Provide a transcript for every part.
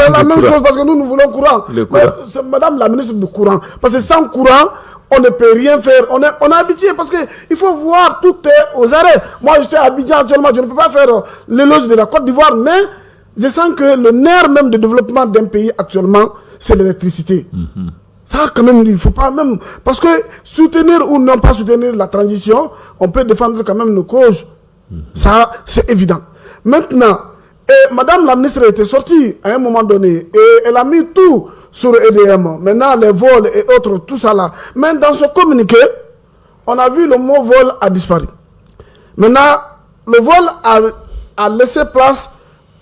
c'est la même chose parce que nous voulons courant. C'est madame la ministre du courant. Parce que sans courant, on ne peut rien faire. On est habitué parce qu'il faut voir tout est aux arrêts. Moi, je suis à Abidjan actuellement, je ne peux pas faire l'éloge de la Côte d'Ivoire, mais je sens que le nerf même de développement d'un pays actuellement, c'est l'électricité. Ça, quand même, il ne faut pas même... Parce que soutenir ou non pas soutenir la transition, on peut défendre quand même nos causes. Ça, c'est évident. Maintenant, madame la ministre était sortie à un moment donné et elle a mis tout sur EDM. Maintenant, les vols et autres, tout ça là. Mais dans ce communiqué, on a vu le mot vol a disparu. Maintenant, le vol a laissé place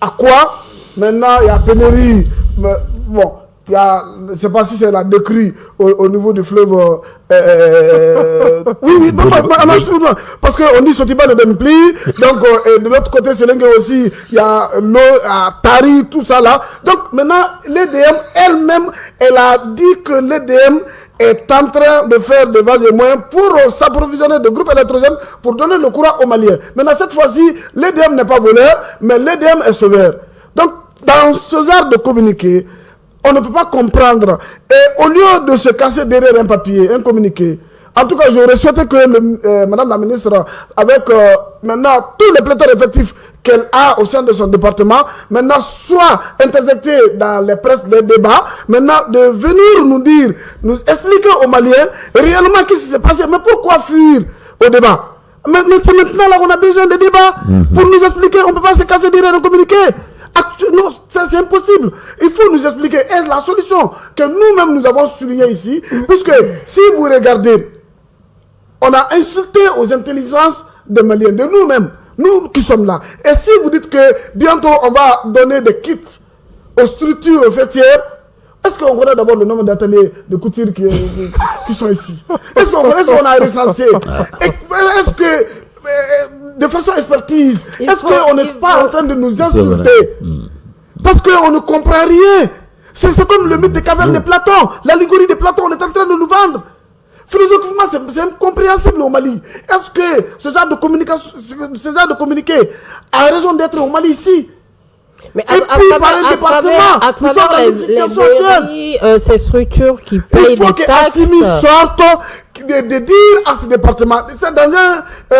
à quoi? Maintenant, il y a pénurie. Bon, il y a, je ne sais pas si c'est la décrue au niveau du fleuve. Oui, non, parce qu'on dit Sotiba ne donne plus. Donc, de l'autre côté, c'est Lengue aussi. Il y a l'eau à Tari, tout ça là. Donc, maintenant, l'EDM elle-même, elle a dit que l'EDM est en train de faire des vases et moyens pour s'approvisionner de groupes électrogènes pour donner le courant aux Maliens. Maintenant, cette fois-ci, l'EDM n'est pas voleur, mais l'EDM est sauveur. Donc, dans ce genre de communiqué, on ne peut pas comprendre. Et au lieu de se casser derrière un papier, un communiqué, en tout cas, j'aurais souhaité que madame la ministre, avec maintenant tous les pléthores effectifs qu'elle a au sein de son département, maintenant soit interjectée dans les presses, les débats, maintenant de venir nous dire, nous expliquer aux Maliens réellement ce qui s'est passé, mais pourquoi fuir au débat? Mais c'est maintenant là qu'on a besoin de débats pour nous expliquer, on ne peut pas se casser derrière un communiqué. Non, c'est impossible. Il faut nous expliquer. Est-ce la solution que nous-mêmes nous avons soulignée ici? Puisque si vous regardez, on a insulté aux intelligences des Maliens, de nous-mêmes, nous qui sommes là. Et si vous dites que bientôt on va donner des kits aux structures fêtières, est-ce qu'on connaît d'abord le nombre d'ateliers de couture qui sont ici? Est-ce qu'on a recensé? Est-ce que... de façon expertise, est-ce qu'on n'est pas en train de nous insulter? Parce qu'on ne comprend rien. C'est comme le mythe des cavernes de Platon, l'allégorie de Platon, on est en train de nous vendre. Philosophiquement, c'est incompréhensible au Mali. Est-ce que ce genre de communication, ce genre de communiqué a raison d'être au Mali ici? Mais à travers les mairies, ces structures qui payent des taxes... Il faut qu'Assimi sorte de dire à ce département,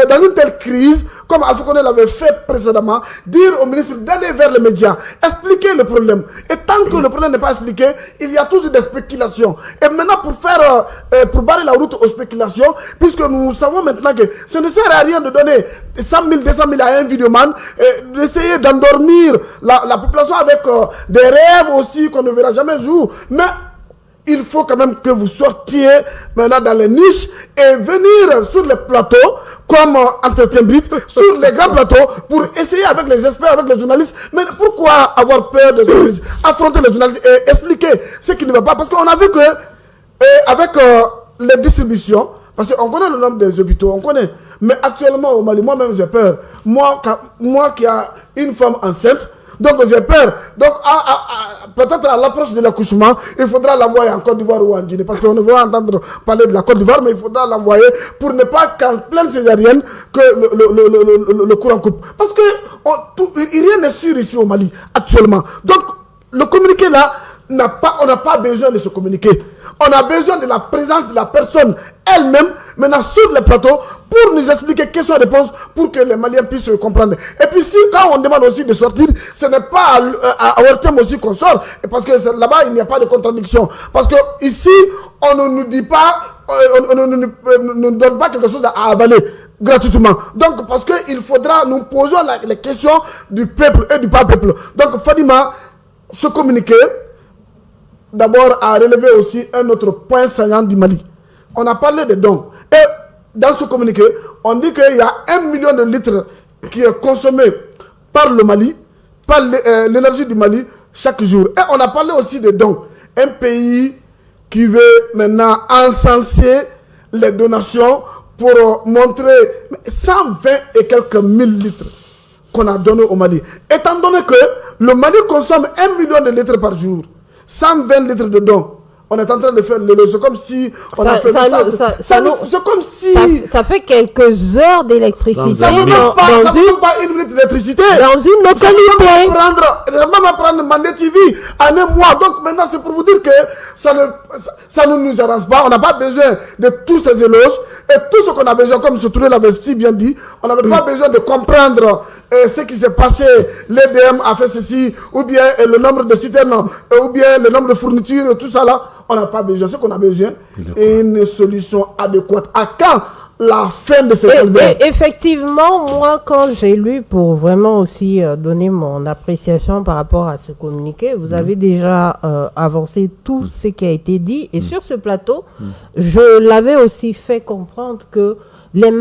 dans une telle crise, comme Alpha Condé l'avait fait précédemment, dire au ministre d'aller vers les médias, expliquer le problème. Et tant que le problème n'est pas expliqué, il y a toujours des spéculations. Et maintenant, pour barrer la route aux spéculations, puisque nous savons maintenant que ce ne sert à rien de donner 100 000, 200 000 à un vidéoman, d'essayer d'endormir la population avec des rêves aussi qu'on ne verra jamais jour. Mais il faut quand même que vous sortiez maintenant dans les niches et venir sur les plateaux comme Entretien Brut, sur les grands plateaux pour essayer avec les experts, avec les journalistes. Mais pourquoi avoir peur des journalistes? Affronter les journalistes et expliquer ce qui ne va pas. Parce qu'on a vu que avec les distributions, parce qu'on connaît le nombre des hôpitaux, on connaît. Mais actuellement au Mali, moi-même j'ai peur. Moi qui a une femme enceinte, donc j'ai peur. Donc peut-être à l'approche de l'accouchement, il faudra l'envoyer en Côte d'Ivoire ou en Guinée. Parce qu'on ne veut pas entendre parler de la Côte d'Ivoire, mais il faudra l'envoyer pour ne pas qu'en pleine césarienne que le courant coupe. Parce que rien n'est sûr ici au Mali actuellement. Donc le communiqué là, on n'a pas besoin de se communiquer. On a besoin de la présence de la personne elle-même, maintenant sur le plateau, pour nous expliquer questions-réponses, pour que les Maliens puissent comprendre. Et puis si, quand on demande aussi de sortir, ce n'est pas à Ouertem aussi qu'on sort, parce que là-bas, il n'y a pas de contradiction. Parce que ici, on ne nous dit pas, on ne nous donne pas quelque chose à avaler gratuitement. Donc, parce qu'il faudra, nous posons les questions du peuple et du pas peuple. Donc, Fadima, se communiquer, d'abord à relever aussi un autre point saillant du Mali. On a parlé des dons. Et dans ce communiqué, on dit qu'il y a 1 million de litres qui est consommé par le Mali, par l'énergie du Mali chaque jour. Et on a parlé aussi des dons. Un pays qui veut maintenant encenser les donations pour montrer 120 et quelques mille litres qu'on a donnés au Mali. Étant donné que le Mali consomme 1 million de litres par jour, 120 litres de dons On est en train de faire le c'est comme si on a fait c'est comme si ça fait quelques heures d'électricité ça ne même pas une minute d'électricité dans une localité. Ça ne va pas prendre Mandé TV en un mois. Donc maintenant c'est pour vous dire que ça ne nous arrange pas. On n'a pas besoin de tous ces éloges et tout ce qu'on a besoin, comme ce Touré l'avait si bien dit, on n'avait pas besoin de comprendre ce qui s'est passé. L'EDM a fait ceci, ou bien le nombre de citernes, ou bien le nombre de fournitures, tout ça là. On n'a pas besoin. Ce qu'on a besoin est une solution adéquate. À quand la fin de cette calvaire? Effectivement, moi, quand j'ai lu, pour vraiment aussi donner mon appréciation par rapport à ce communiqué, vous avez déjà avancé tout ce qui a été dit. Et sur ce plateau, je l'avais aussi fait comprendre que les